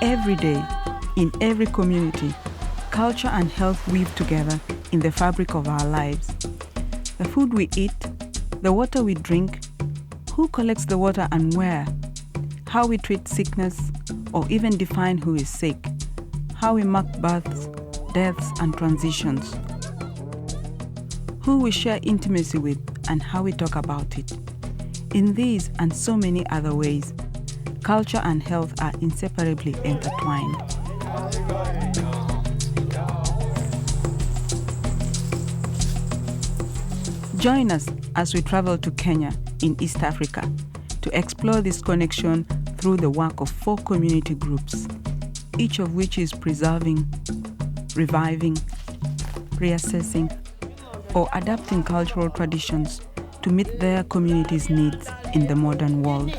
Every day, in every community, culture and health weave together in the fabric of our lives. The food we eat, the water we drink, who collects the water and where, how we treat sickness or even define who is sick, how we mark births, deaths and transitions, who we share intimacy with and how we talk about it. In these and so many other ways, culture and health are inseparably intertwined. Join us as we travel to Kenya in East Africa to explore this connection through the work of 4 community groups, each of which is preserving, reviving, reassessing, or adapting cultural traditions to meet their community's needs in the modern world.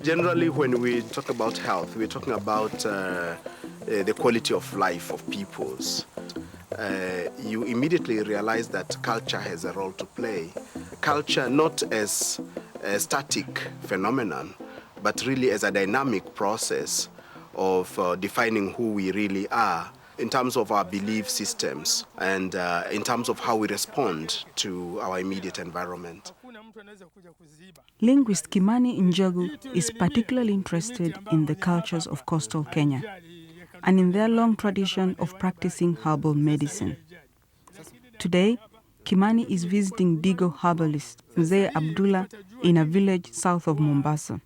Generally, when we talk about health, we're talking about the quality of life of peoples. You immediately realize that culture has a role to play. Culture not as a static phenomenon, but really as a dynamic process of defining who we really are in terms of our belief systems and in terms of how we respond to our immediate environment. Linguist Kimani Njogu is particularly interested in the cultures of coastal Kenya and in their long tradition of practicing herbal medicine. Today, Kimani is visiting Digo herbalist Mzee Abdullah in a village south of Mombasa.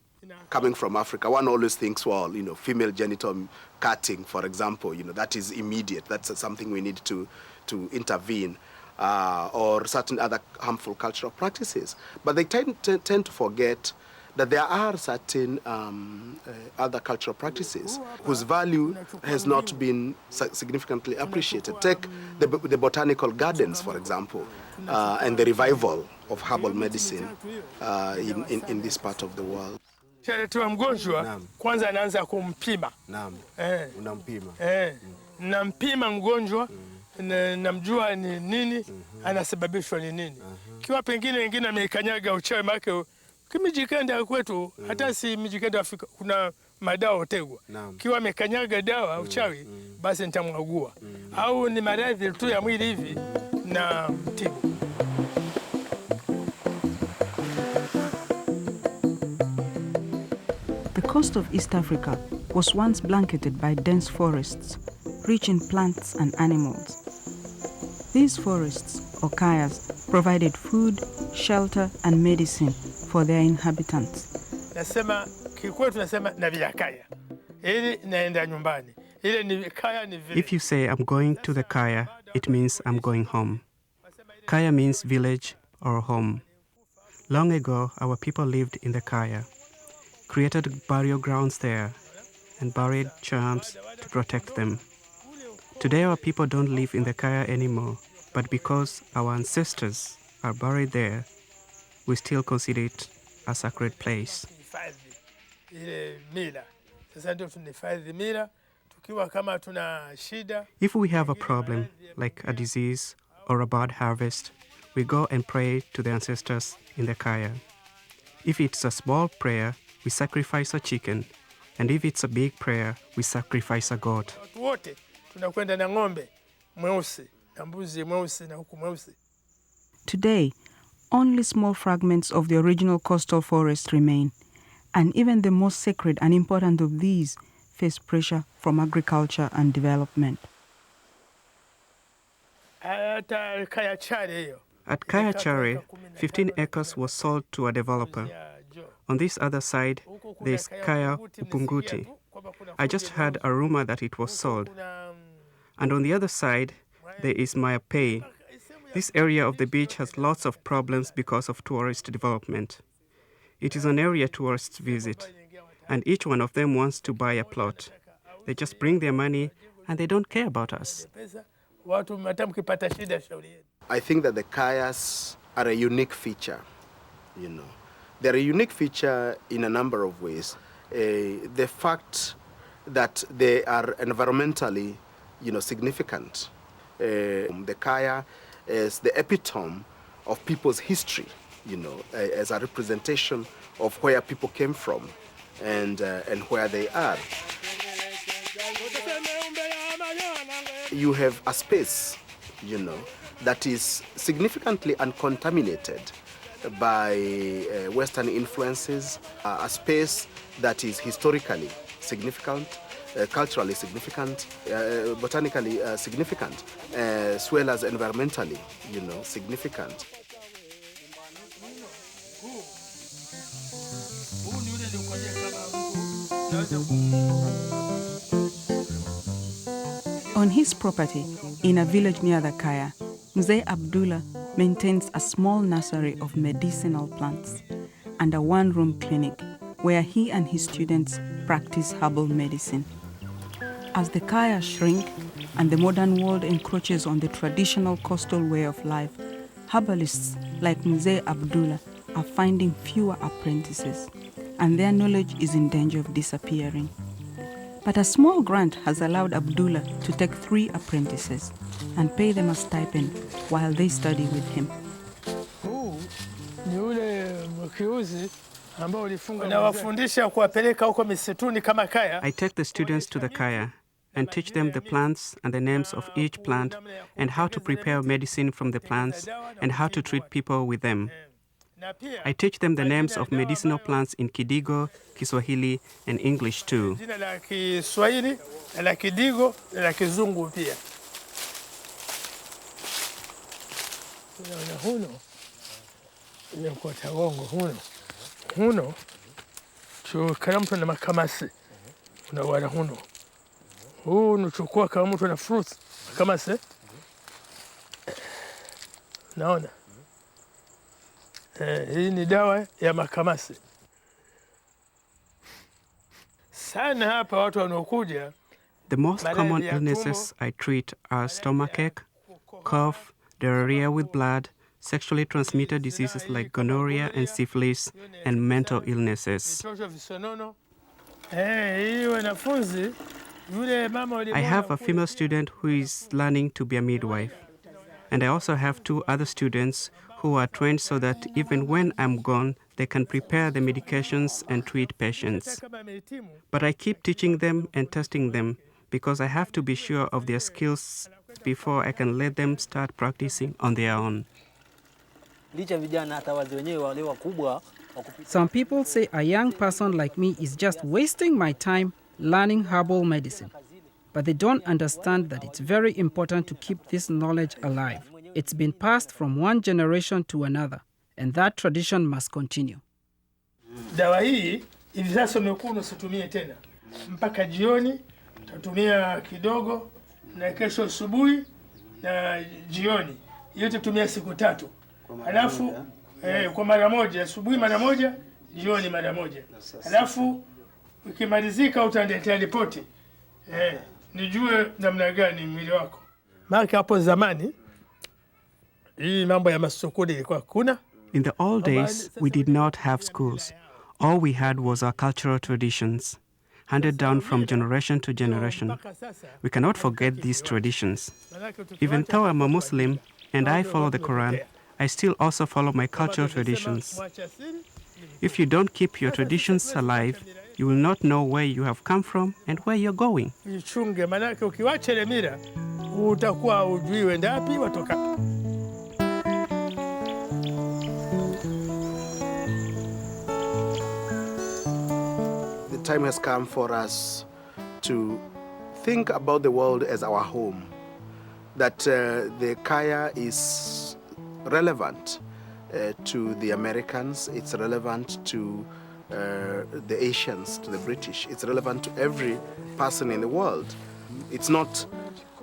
Coming from Africa, one always thinks, well, female genital cutting, for example, that is immediate. That's something we need to intervene. Or certain other harmful cultural practices. But they tend to forget that there are certain other cultural practices whose value has not been significantly appreciated. Take the botanical gardens, for example, and the revival of herbal medicine in this part of the world. Tuwa mgonjwa, kwanza anaanza kumpima. Unampima. Nampima mgonjwa. Namjua ni nini, anasababishwa ni nini. Kiwa pengine wengine amekanyaga uchawi make, kimijikenda kwetu, hata si mijikenda Afrika, kuna madawa otegwa. Kiwa amekanyaga dawa uchawi, basi nitamwagua. Au ni maradhi tu ya mwili hivi na mtibu. The coast of East Africa was once blanketed by dense forests, rich in plants and animals. These forests, or kayas, provided food, shelter, and medicine for their inhabitants. If you say I'm going to the kaya, it means I'm going home. Kaya means village or home. Long ago, our people lived in the kaya, created burial grounds there, and buried charms to protect them. Today our people don't live in the kaya anymore, but because our ancestors are buried there, we still consider it a sacred place. If we have a problem, like a disease or a bad harvest, we go and pray to the ancestors in the kaya. If it's a small prayer, we sacrifice a chicken, and if it's a big prayer, we sacrifice a goat. Today, only small fragments of the original coastal forest remain, and even the most sacred and important of these face pressure from agriculture and development. At Kaya Chare, 15 acres was sold to a developer. On this other side, there's Kaya Upunguti. I just heard a rumor that it was sold. And on the other side, there is Mayapei. This area of the beach has lots of problems because of tourist development. It is an area tourists visit, and each one of them wants to buy a plot. They just bring their money and they don't care about us. I think that the Kayas are a unique feature, you know. They're a unique feature in a number of ways. The fact that they are environmentally, significant. The Kaya is the epitome of people's history, as a representation of where people came from and where they are. You have a space, that is significantly uncontaminated by Western influences, a space that is historically significant, culturally significant, botanically significant, as well as environmentally, significant. On his property, in a village near the Kaya, Mzee Abdullah maintains a small nursery of medicinal plants and a one-room clinic where he and his students practice herbal medicine. As the Kaya shrink and the modern world encroaches on the traditional coastal way of life, herbalists like Mzee Abdullah are finding fewer apprentices, and their knowledge is in danger of disappearing. But a small grant has allowed Abdullah to take 3 apprentices and pay them a stipend while they study with him. I take the students to the Kaya and teach them the plants and the names of each plant and how to prepare medicine from the plants and how to treat people with them. I teach them the names of medicinal plants in Kidigo, Kiswahili, and English too. Naona hii ni dawa ya makamasi. Sana hapa watu wanaokuja. The most common illnesses I treat are stomachache, cough, diarrhea with blood, sexually transmitted diseases like gonorrhea and syphilis, and mental illnesses. I have a female student who is learning to be a midwife. And I also have 2 other students who are trained so that even when I'm gone, they can prepare the medications and treat patients. But I keep teaching them and testing them because I have to be sure of their skills before I can let them start practicing on their own. Some people say a young person like me is just wasting my time learning herbal medicine. But they don't understand that it's very important to keep this knowledge alive. It's been passed from one generation to another, and that tradition must continue. Dawa hii hivi sasa umekuwa usitumie tena. Mpaka jioni utatumia kidogo, na kesho asubuhi na jioni. Yote tumia siku 3. Alafu kwa mara moja, asubuhi mara moja, jioni mara moja. Alafu ukimalizika utaniletea ripoti. Nijue namna gani mwili wako. Maana hapo zamani hii mambo ya masukudi ilikuwa kuna. In the old days, we did not have schools. All we had was our cultural traditions, handed down from generation to generation. We cannot forget these traditions. Even though I'm a Muslim and I follow the Quran, I still also follow my cultural traditions. If you don't keep your traditions alive, you will not know where you have come from and where you're going. Ichunge, manake ukiwacha ile mila utakuwa hujui wenda wapi watoka. The time has come for us to think about the world as our home, that the Kaya is relevant to the Americans, it's relevant to the Asians, to the British. It's relevant to every person in the world. It's not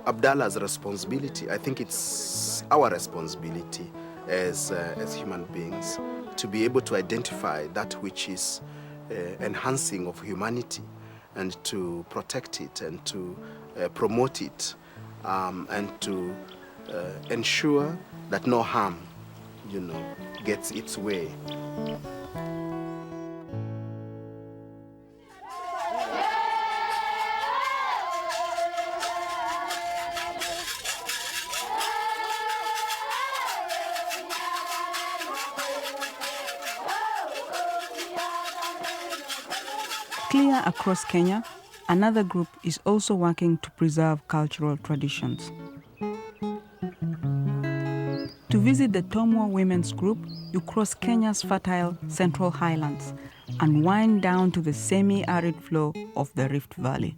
Abdallah's responsibility. I think it's our responsibility as human beings to be able to identify that which is enhancing of humanity and to protect it and to promote it and to ensure that no harm, gets its way. Clear across Kenya, another group is also working to preserve cultural traditions. To visit the Tomwa Women's Group, you cross Kenya's fertile Central Highlands and wind down to the semi-arid floor of the Rift Valley.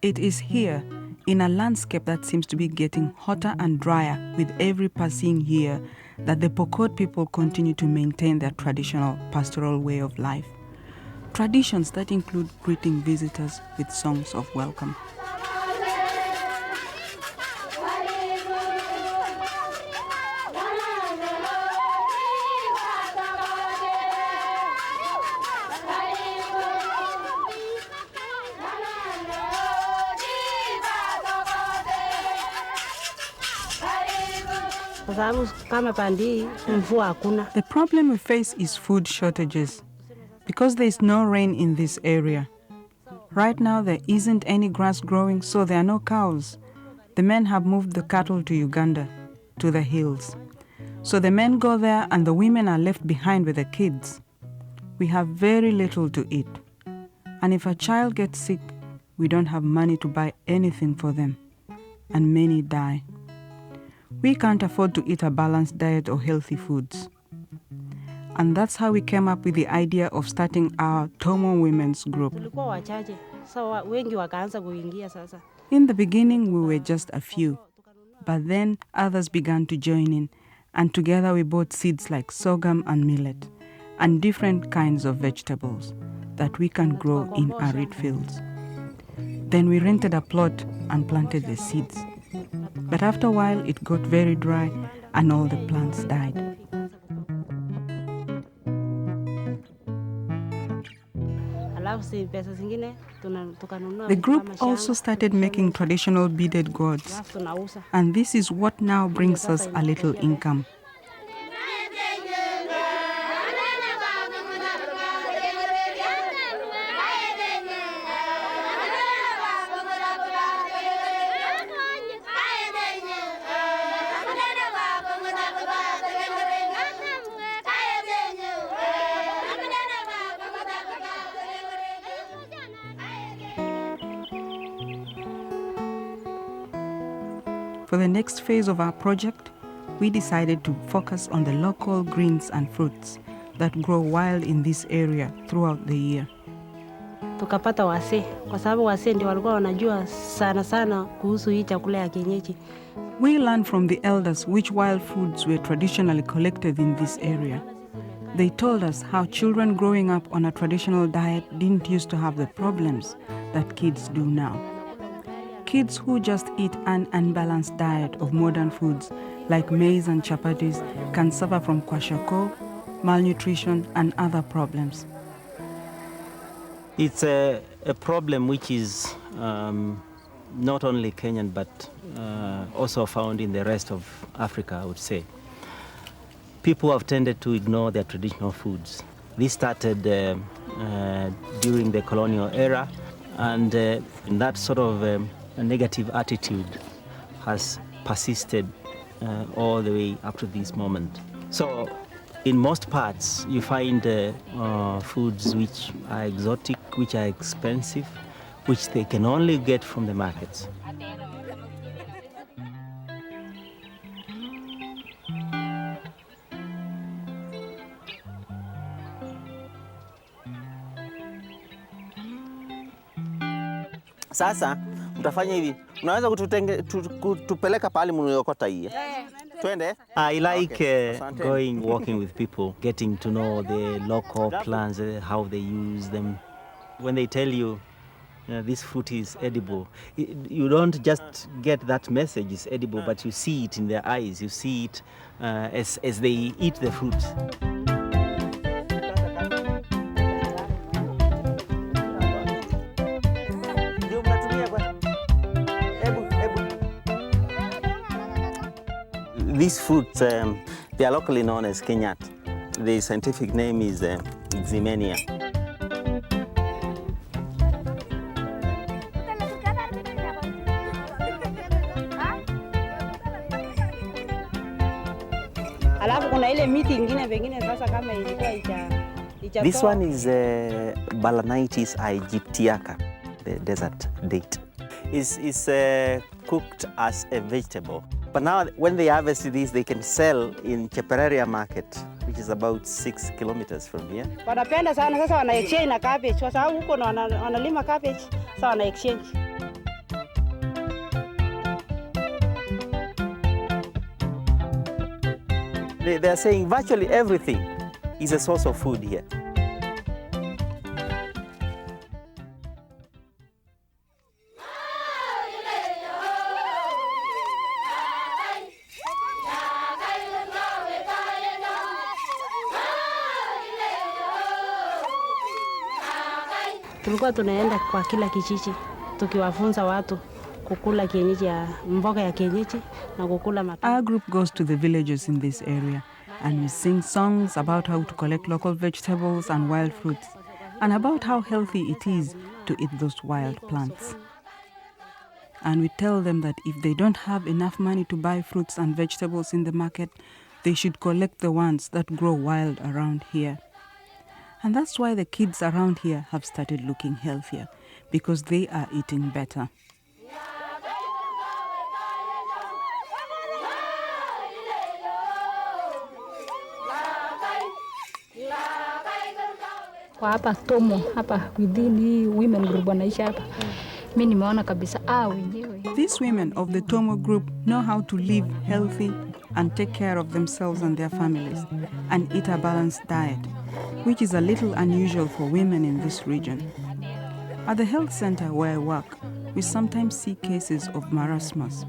It is here, in a landscape that seems to be getting hotter and drier with every passing year, that the Pokot people continue to maintain their traditional pastoral way of life. Traditions that include greeting visitors with songs of welcome. The problem we face is food shortages. Because there is no rain in this area. Right now there isn't any grass growing, so there are no cows. The men have moved the cattle to Uganda, to the hills. So the men go there and the women are left behind with the kids. We have very little to eat. And if a child gets sick, we don't have money to buy anything for them. And many die. We can't afford to eat a balanced diet or healthy foods. And that's how we came up with the idea of starting our Tomwa Women's Group. In the beginning, we were just a few, but then others began to join in, and together we bought seeds like sorghum and millet, and different kinds of vegetables that we can grow in arid fields. Then we rented a plot and planted the seeds. But after a while, it got very dry, and all the plants died. The group also started making traditional beaded gourds, and this is what now brings us a little income. For the next phase of our project, we decided to focus on the local greens and fruits that grow wild in this area throughout the year. Tukapata wasee kwa sababu wasee ndio walikuwa wanajua sana kuhusu hii chakula ya kienyeji. We learned from the elders which wild foods were traditionally collected in this area. They told us how children growing up on a traditional diet didn't used to have the problems that kids do now. Kids who just eat an unbalanced diet of modern foods like maize and chapatis can suffer from kwashiorkor, malnutrition, and other problems. It's a problem which is not only Kenyan but also found in the rest of Africa, I would say. People have tended to ignore their traditional foods. This started during the colonial era, and that sort of a negative attitude has persisted all the way up to this moment. So in most parts you find foods which are exotic, which are expensive, which they can only get from the markets. Sasa mtafanya hivi, unaweza kutupeleka pale mnayokota hii. Twende. I like going walking with people, getting to know the local plants, how they use them. When they tell you this fruit is edible, you don't just get that message it's edible, but you see it in their eyes. You see it as they eat the fruit. These fruits, they are locally known as kenyat. The scientific name is Ximenia. Alafu kuna ile miti ingine pengine sasa kama ilikuwa This one is Balanitis aegyptiaca, the desert date. It's cooked as a vegetable. But now when they harvest these, they can sell in Chepereria market, which is about 6 kilometers from here. Wanapenda sana sasa wana exchange na cabbage kwa sababu huko wanalima cabbage, sasa wana exchange. They are saying virtually everything is a source of food here. Tulikuwa tunaenda kwa kila kijiji tukiwafunza watu kukula kienyeji ya mboga ya kienyeji na kukula matunda. Our group goes to the villages in this area and we sing songs about how to collect local vegetables and wild fruits and about how healthy it is to eat those wild plants. And we tell them that if they don't have enough money to buy fruits and vegetables in the market, they should collect the ones that grow wild around here. And that's why the kids around here have started looking healthier, because they are eating better. Kwa hapa Tomo, hapa within hii women group wanaishi hapa. Mimi nimeona kabisa wenyewe. These women of the Tomo group know how to live healthy and take care of themselves and their families and eat a balanced diet, which is a little unusual for women in this region. At the health center where I work, we sometimes see cases of marasmus,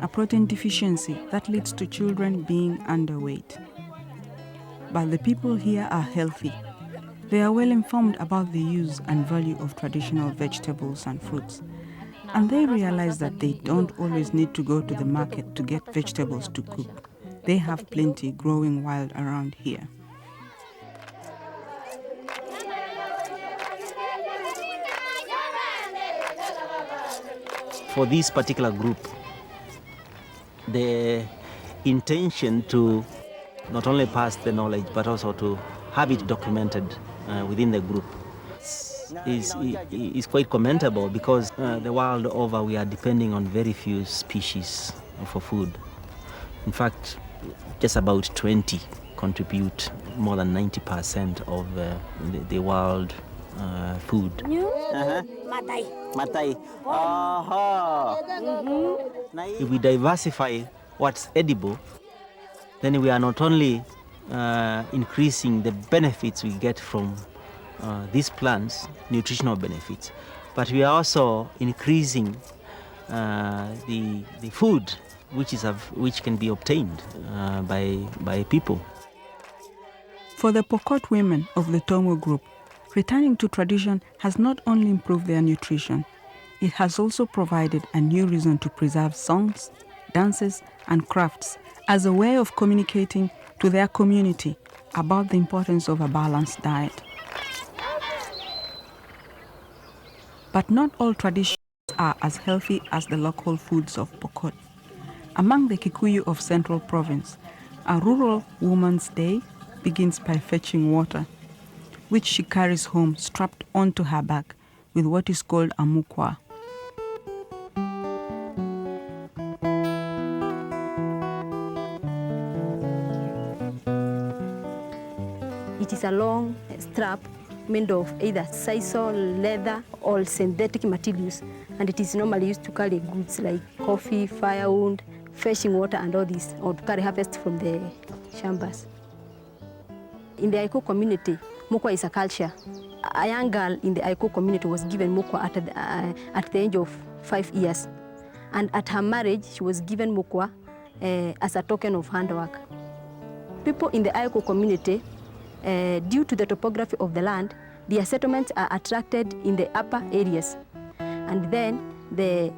a protein deficiency that leads to children being underweight. But the people here are healthy. They are well informed about the use and value of traditional vegetables and fruits. And they realize that they don't always need to go to the market to get vegetables to cook. They have plenty growing wild around here. For this particular group, the intention to not only pass the knowledge but also to have it documented within the group is quite commendable, because the world over we are depending on very few species for food. In fact, just about 20 contribute more than 90% of the world food. Matai. If we diversify what's edible, then we are not only increasing the benefits we get from these plants, nutritional benefits, but we are also increasing the food which can be obtained by people. For the Pokot women of the Tomo group, returning to tradition has not only improved their nutrition, it has also provided a new reason to preserve songs, dances, and crafts as a way of communicating to their community about the importance of a balanced diet. But not all traditions are as healthy as the local foods of Pokot. Among the Kikuyu of Central Province, a rural woman's day begins by fetching water, which she carries home strapped onto her back with what is called a mukwa. It is a long strap made of either sisal, leather, or synthetic materials, and it is normally used to carry goods like coffee, firewood, fetching water, and all this, or to carry harvest from the shambas. In the Aiko community, mukwa is a culture. A young girl in the Aiko community was given mukwa at the age of 5 years, and at her marriage, she was given mukwa as a token of handwork. People in the Aiko community, due to the topography of the land, their settlements are attracted in the upper areas, and then they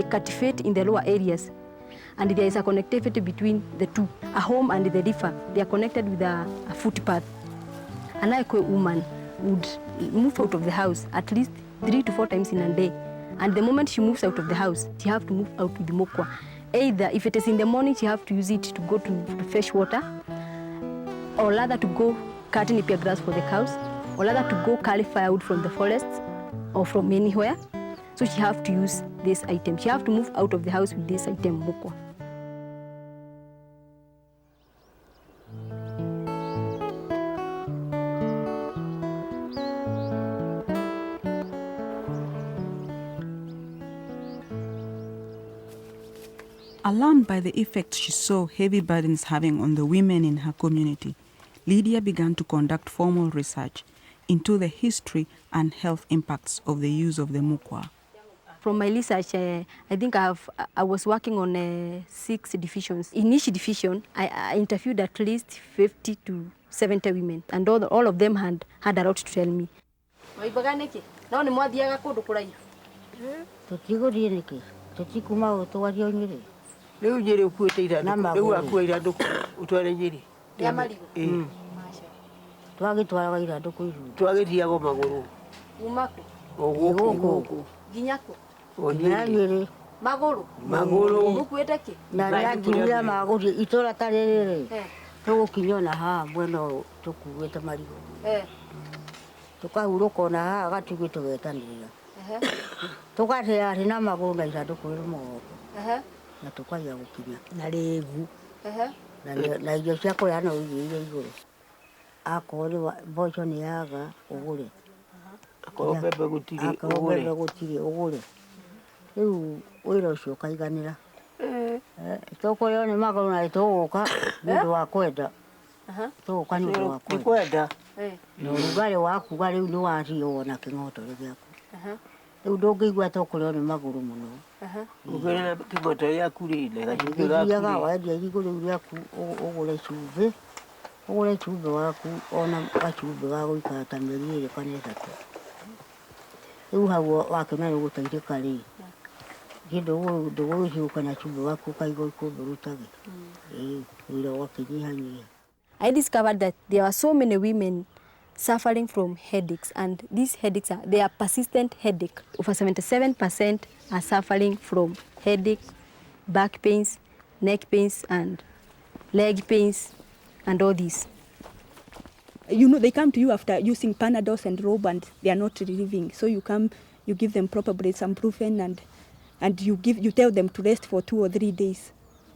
cultivate in the lower areas. and there is a connectivity between the two. A home and the river, they are connected with a footpath. An Aiko woman would move out of the house at least 3 to 4 times in a day. And the moment she moves out of the house, she have to move out with the mokwa. Either if it is in the morning, she have to use it to go to fetch water, or rather to go cut napier grass for the cows, or rather to go carry firewood from the forests or from anywhere. So she have to use this item. She have to move out of the house with this item, mokwa. Alarmed by the effects she saw heavy burdens having on the women in her community, Lydia began to conduct formal research into the history and health impacts of the use of the mukwa. From my research, I think I was working on 6 divisions. In each division, I interviewed at least 50 to 70 women, and all of them had a lot to tell me. Leo nyeri ukuite irandå rä u akua irandå utware nyeri twagitwaraga irandå kå iru twagithiago magå rå gå na nĩangiuria magå itå ra ta rä rä tå gå kinya ona haha mwena tå kuä te marigå tå kahurå ka ona haha gatugä tå getanä rä ra tå gatearä na magå na irandå kå rä mogoko na tukaiya gukinya na rĩgu na irio cia kũrĩana ũigĩire igũrũ akorwo mboco nĩ yaga ũgũre akorwo mbembe gũtirĩ ũgũre rĩu wĩra ũcio ũkaiganĩra tũkũrĩo nĩ magũrũ na tũgũka nĩ ũndũ wa kwenda tũgũka nĩ ũndũ wa kwenda na ũrugarĩ wakuga rĩu nĩ wario na kĩng'otore gĩaku rĩu ndũngĩigua tũkũrĩo nĩ magũrũ mũno ũgerera kĩng'oto gĩaku rĩnene wendia irigũ rĩu rĩaku ũgũre cumbĩ waku ona gacumbĩ ga gũikara ta mĩeri 2 kana 3 rĩu hau wakĩona nĩ gũteithĩka rĩ ndũgũciũka na cumbĩ waku ũkaigua ikũmbĩ rũtage wĩra ũgakĩnyihanyiha. I discovered that there are so many women suffering from headaches, and these headaches they are persistent headache. Over 77% are suffering from headache, back pains, neck pains, and leg pains, and all these. You know, they come to you after using Panadols and Rob, and they are not relieving. So you give them probably some Brufen, and you tell them to rest for 2 or 3 days,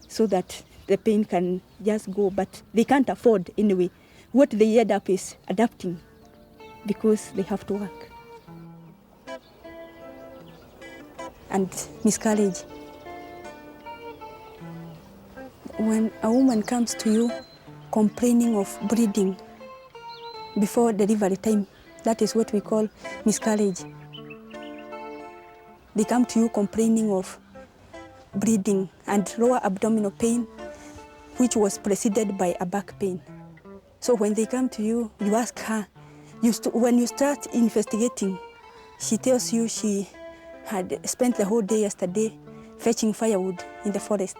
so that the pain can just go. But they can't afford anyway. What they end up is adapting because they have to work. And miscarriage. When a woman comes to you complaining of bleeding before delivery time, that is what we call miscarriage. They come to you complaining of bleeding and lower abdominal pain, which was preceded by a back pain. So when they come to you, you ask her, when you start investigating, she tells you she had spent the whole day yesterday fetching firewood in the forest.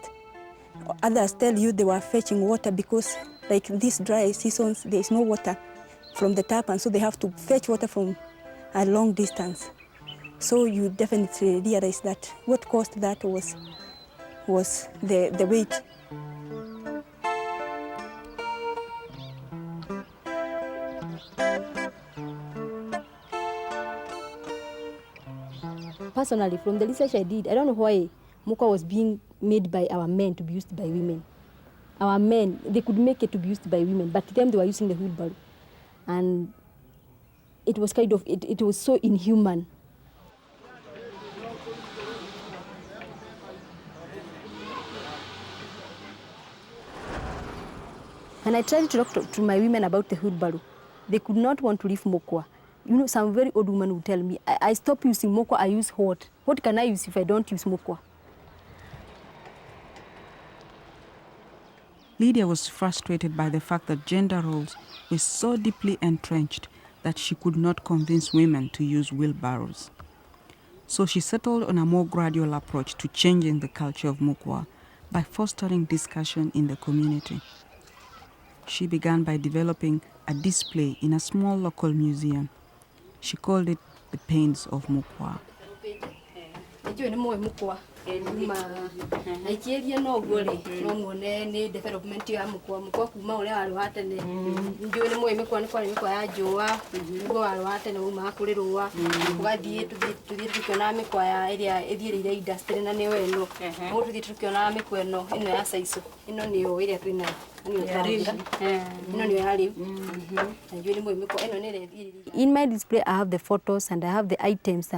Others tell you they were fetching water because like these dry seasons, there is no water from the tap, and so they have to fetch water from a long distance. So you definitely realize that what caused that was the weight. Personally, from the research I did, I don't know why mukwa was being made by our men to be used by women. Our men, they could make it to be used by women, but to them they were using the wheelbarrow. And it was kind of, it was so inhuman. When I tried to talk to my women about the wheelbarrow, they could not want to leave mokwa. You know, some very old women would tell me, I stop using mokwa, I use what? What can I use if I don't use mokwa? Lydia was frustrated by the fact that gender roles were so deeply entrenched that she could not convince women to use wheelbarrows. So she settled on a more gradual approach to changing the culture of mukwa by fostering discussion in the community. She began by developing a display in a small local museum. She called it the Pains of Mukwa. Nigeria no gole no mone ni development ya mukwa kuma ule alwate ne ndio ni moyo mekwa ni ya joa ngo alwate ne uma kurirwa kugathie tuthie tukiona mekwa ya area ethire industry na ni weno ngo tuthie tukiona mekwa eno ya saiso ino ni o area twina in my display I have the photos and I have the items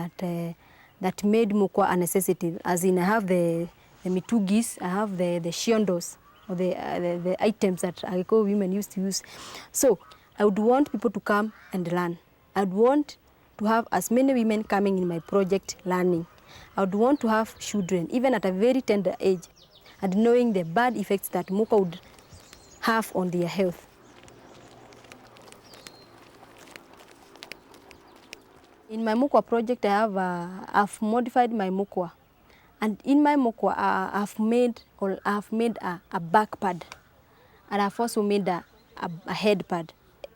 that made mukwa a necessity. As in, I have the mitugis, I have the shiondos, or the items that Agiko women used to use. So I would want people to come and learn. I would want to have as many women coming in my project learning. I would want to have children, even at a very tender age, and knowing the bad effects that mukwa would have on their health. In my mukwa project, I've modified my mukwa, and in my mukwa, I've made a back pad, and I've also made a head pad.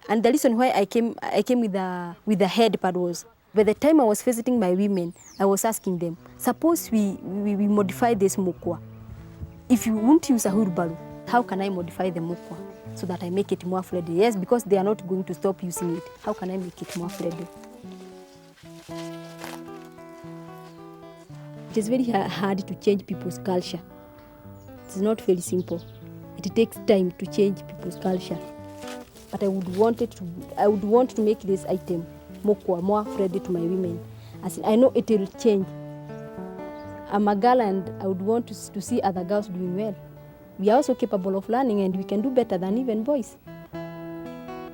And the reason why I came with the head pad was, by the time I was visiting my women, I was asking them, suppose we modify this mukwa. If you won't use a wheelbarrow, how can I modify the mukwa so that I make it more friendly? Yes, because they are not going to stop using it. How can I make it more friendly? It is very hard to change people's culture. It's not very simple. It takes time to change people's culture. But I would want to make this item more friendly to my women. As in, I know it will change. I'm a girl and I would want to see other girls doing well. We are also capable of learning and we can do better than even boys.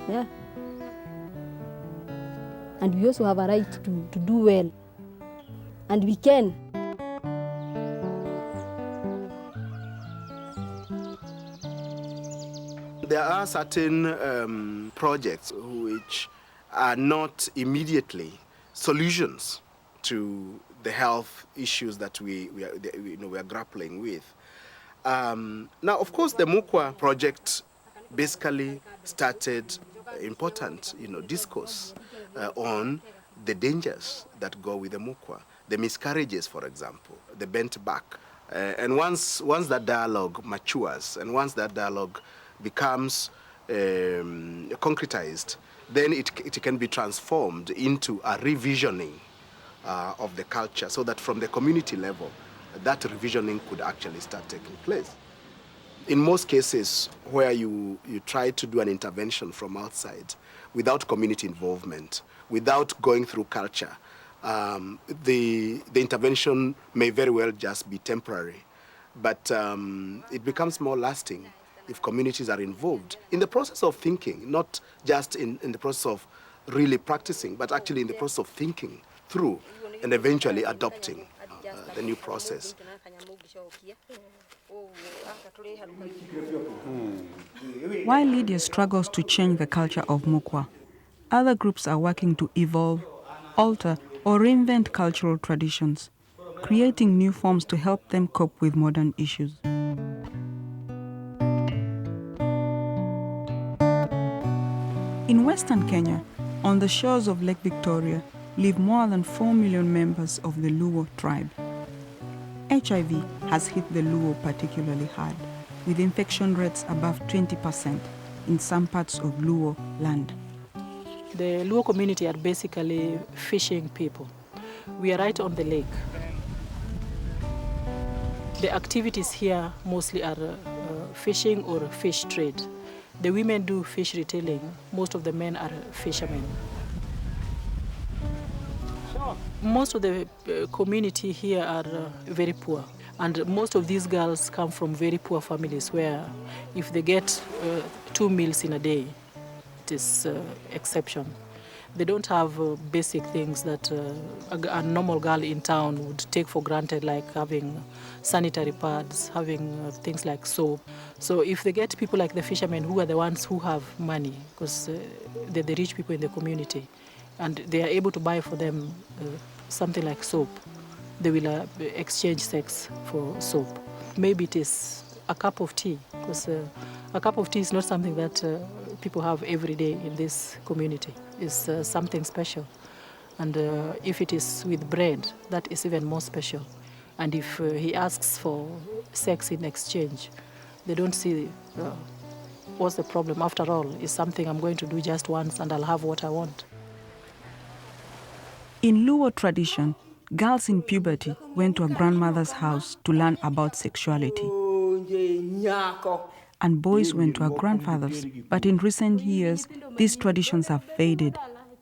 Yeah. And we also have a right to do well. And we can. There are certain projects which are not immediately solutions to the health issues that we are grappling with. Now, of course, the Mukwa project basically started important, discourse on the dangers that go with the Mukwa, the miscarriages, for example, the bent back. And once that dialogue matures and once that dialogue becomes concretized, then it can be transformed into a revisioning of the culture, so that from the community level, that revisioning could actually start taking place. In most cases where you try to do an intervention from outside without community involvement, without going through culture, the intervention may very well just be temporary, but it becomes more lasting if communities are involved in the process of thinking, not just in the process of really practicing, but actually in the process of thinking through and eventually adopting the new process. While Lydia struggles to change the culture of Mukwa, other groups are working to evolve, alter, or reinvent cultural traditions, creating new forms to help them cope with modern issues. In Western Kenya, on the shores of Lake Victoria, live more than 4 million members of the Luo tribe. HIV has hit the Luo particularly hard, with infection rates above 20% in some parts of Luo land. The Luo community are basically fishing people. We are right on the lake. The activities here mostly are fishing or fish trade. The women do fish retailing. Most of the men are fishermen. Most of the community here are very poor. And most of these girls come from very poor families where if they get 2 meals in a day, it is exception. They don't have basic things that a normal girl in town would take for granted, like having sanitary pads, having things like soap. So if they get people like the fishermen, who are the ones who have money, because they're the rich people in the community, and they are able to buy for them something like soap, they will exchange sex for soap. Maybe it is a cup of tea, because a cup of tea is not something that people have every day in this community. It's something special. And if it is with bread, that is even more special. And if he asks for sex in exchange, they don't see what's the problem. After all, it's something I'm going to do just once and I'll have what I want. In Luo tradition, girls in puberty went to a grandmother's house to learn about sexuality. And boys went to a grandfather's. But in recent years, these traditions have faded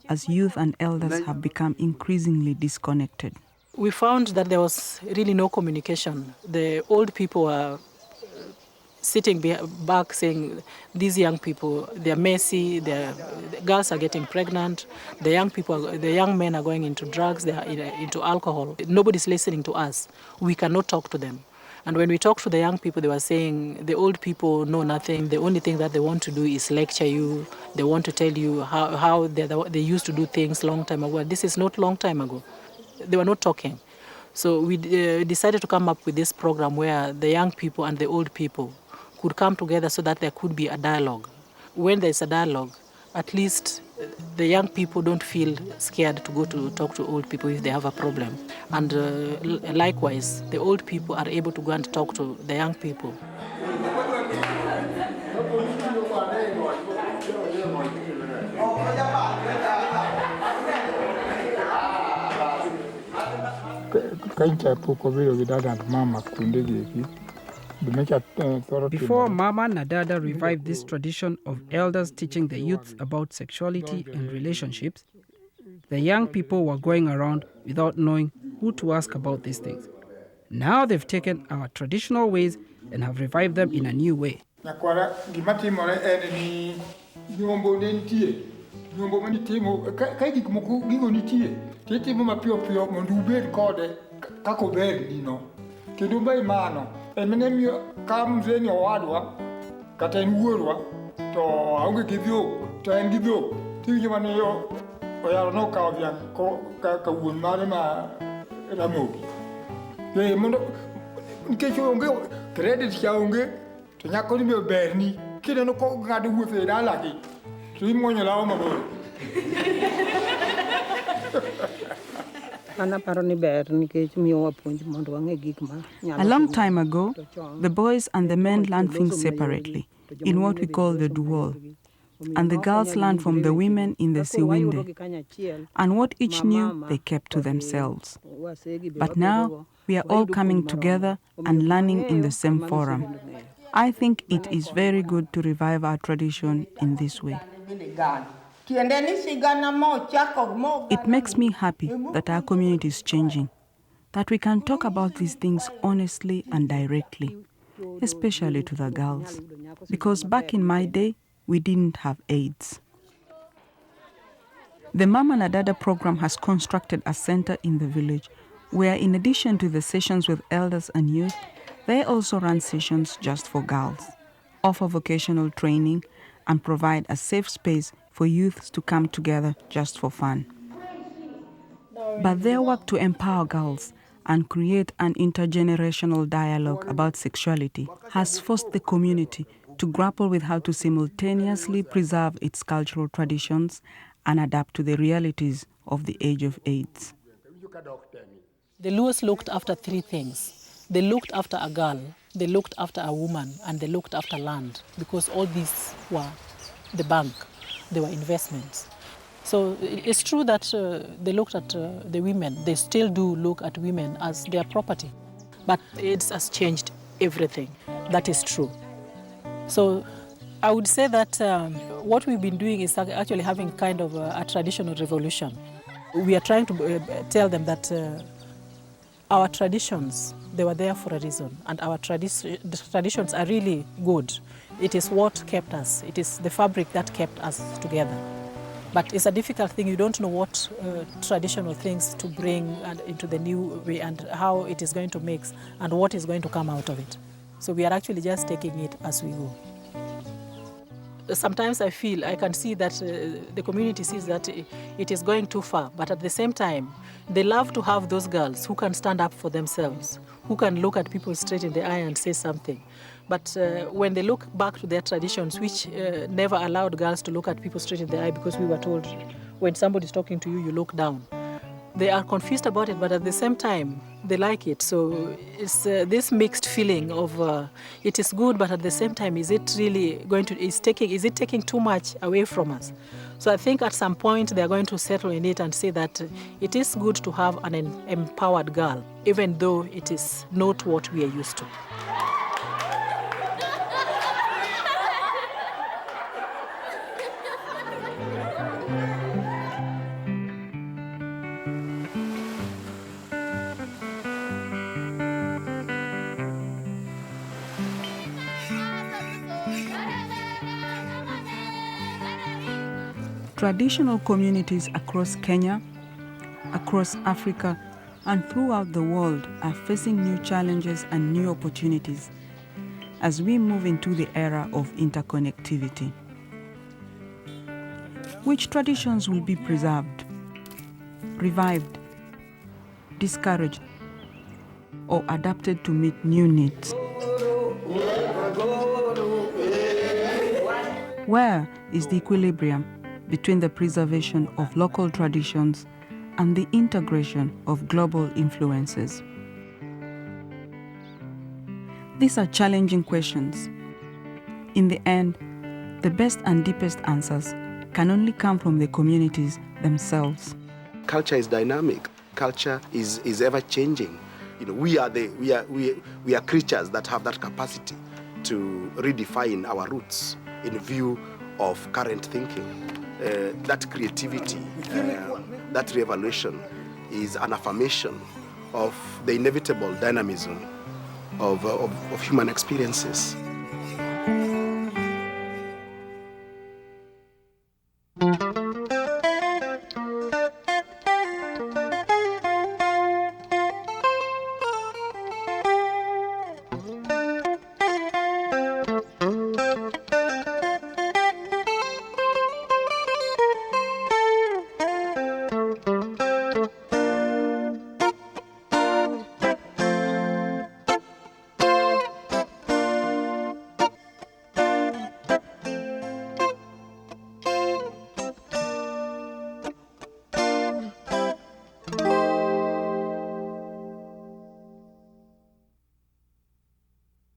as youth and elders have become increasingly disconnected. We found that there was really no communication. The old people were sitting back saying, these young people, they're messy, the girls are getting pregnant, the young men are going into drugs, they are into alcohol. Nobody's listening to us. We cannot talk to them. And when we talk to the young people, they were saying the old people know nothing. The only thing that they want to do is lecture you. They want to tell you how they used to do things long time ago. This is not long time ago. They were not talking. So we decided to come up with this program where the young people and the old people could come together so that there could be a dialogue. When there's a dialogue, at least the young people don't feel scared to go to talk to old people if they have a problem. And likewise, the old people are able to go and talk to the young people. Before Mama Nadada revived this tradition of elders teaching the youth about sexuality and relationships, the young people were going around without knowing who to ask about these things. Now they've taken our traditional ways and have revived them in a new way. A long time ago, the boys and the men learned things separately, in what we call the duol, and the girls learned from the women in the siwinde, and what each knew they kept to themselves. But now, we are all coming together and learning in the same forum. I think it is very good to revive our tradition in this way. It makes me happy that our community is changing, that we can talk about these things honestly and directly, especially to the girls, because back in my day, we didn't have AIDS. The Mama Nadada program has constructed a center in the village where, in addition to the sessions with elders and youth, they also run sessions just for girls, offer vocational training, and provide a safe space for youths to come together just for fun. But their work to empower girls and create an intergenerational dialogue about sexuality has forced the community to grapple with how to simultaneously preserve its cultural traditions and adapt to the realities of the age of AIDS. The Luos looked after three things. They looked after a girl, they looked after a woman, and they looked after land, because all these were the bank, they were investments. So it's true that they looked at the women. They still do look at women as their property. But AIDS has changed everything. That is true. So I would say that what we've been doing is actually having kind of a traditional revolution. We are trying to tell them that our traditions, they were there for a reason, and our traditions are really good. It is what kept us. It is the fabric that kept us together. But it's a difficult thing. You don't know what traditional things to bring into the new way and how it is going to mix and what is going to come out of it. So we are actually just taking it as we go. sometimes I can see that the community sees that it is going too far, but at the same time, they love to have those girls who can stand up for themselves, who can look at people straight in the eye and say something. But when they look back to their traditions, which never allowed girls to look at people straight in the eye, because we were told when somebody is talking to you, you look down. They are confused about it, but at the same time, they like it. So it's this mixed feeling of it is good, but at the same time, is it really is it taking too much away from us? So I think at some point they are going to settle in it and say that it is good to have an empowered girl, even though it is not what we are used to. Traditional communities across Kenya, across Africa, and throughout the world are facing new challenges and new opportunities as we move into the era of interconnectivity. Which traditions will be preserved, revived, discouraged, or adapted to meet new needs? Where is the equilibrium between the preservation of local traditions and the integration of global influences? These are challenging questions. In the end, the best and deepest answers can only come from the communities themselves. Culture is dynamic. Culture is ever changing. You know, we are creatures that have that capacity to redefine our roots in view of current thinking. That creativity, that revolution is an affirmation of the inevitable dynamism of human experiences.